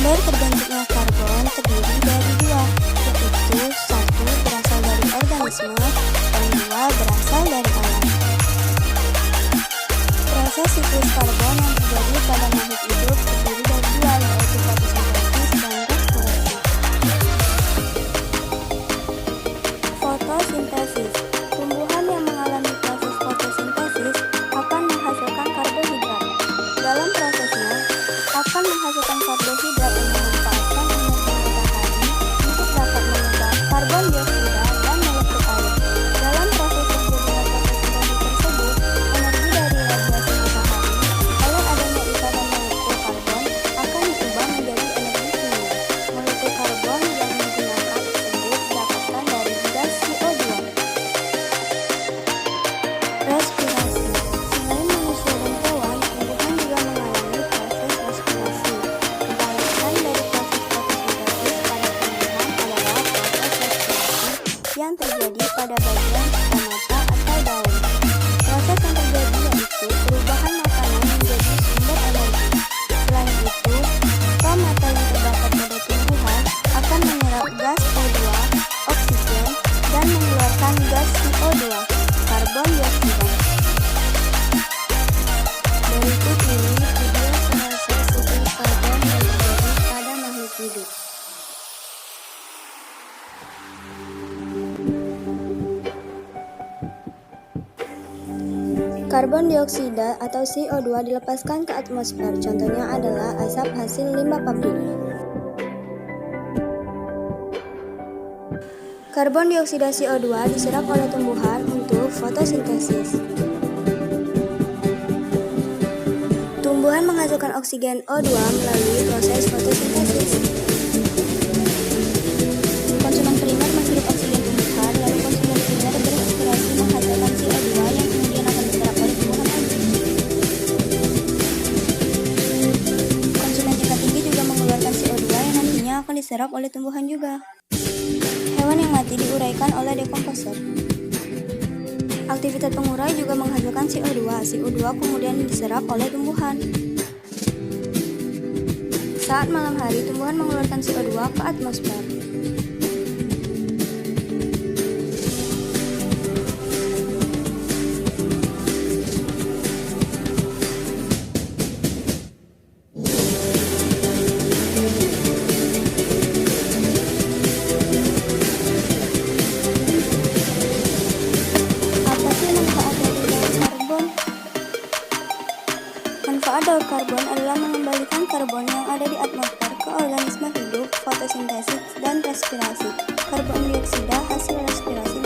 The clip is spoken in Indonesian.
Sumber terbentuknya karbon terdiri dari dua, yaitu satu berasal dari organisme dan dua berasal dari alam. Proses siklus karbon yang terjadi pada makhluk hidup terdiri dari dua, yaitu fotosintesis dan respirasi. Fotosintesis. Tumbuhan yang mengalami proses fotosintesis akan menghasilkan karbohidrat. Dalam prosesnya, akan menghasilkan karbohidrat yang memanfaatkan energi matahari untuk dapat mengubah karbon dioksida dan molekul air. Dalam proses terjadinya fotosintesis tersebut, energi dari radiasi matahari oleh adanya ikatan molekul karbon akan diubah menjadi energi kimia. Molekul karbon yang digunakan tersebut didapatkan dari gas CO2. Respirasi. Selain manusia dan hewan, tumbuhan juga mengalami proses respirasi. Kebanyakan dari proses fotosintesis pada tumbuhan adalah proses respirasi yang terjadi pada bagian stomata atau daun. Proses yang terjadi yaitu perubahan makanan menjadi sumber energi. Selain itu, stomata yang terdapat pada tumbuhan akan menyerap gas O2, oksigen, dan mengeluarkan gas CO2, karbon dioksida. Berikut ini video proses siklus karbon yang terjadi pada makhluk hidup. Karbon dioksida atau CO2 dilepaskan ke atmosfer. Contohnya adalah asap hasil limbah pabrik. Karbon dioksida CO2 diserap oleh tumbuhan untuk fotosintesis. Tumbuhan menghasilkan oksigen O2 melalui proses fotosintesis. Konsumen primer menghirup oksigen tumbuhan, lalu konsumen primer berespirasi menghasilkan CO2 yang kemudian akan diserap oleh tumbuhan lagi. Konsumen tingkat tinggi juga mengeluarkan CO2 yang nantinya akan diserap oleh tumbuhan juga. Hewan yang mati diuraikan oleh dekomposer. Aktivitas pengurai juga menghasilkan CO2. CO2 kemudian diserap oleh tumbuhan. Saat malam hari, tumbuhan mengeluarkan CO2 ke atmosfer. Manfaat daur karbon adalah mengembalikan karbon yang ada di atmosfer ke organisme hidup, fotosintesis, dan respirasi. Karbon dioksida hasil respirasi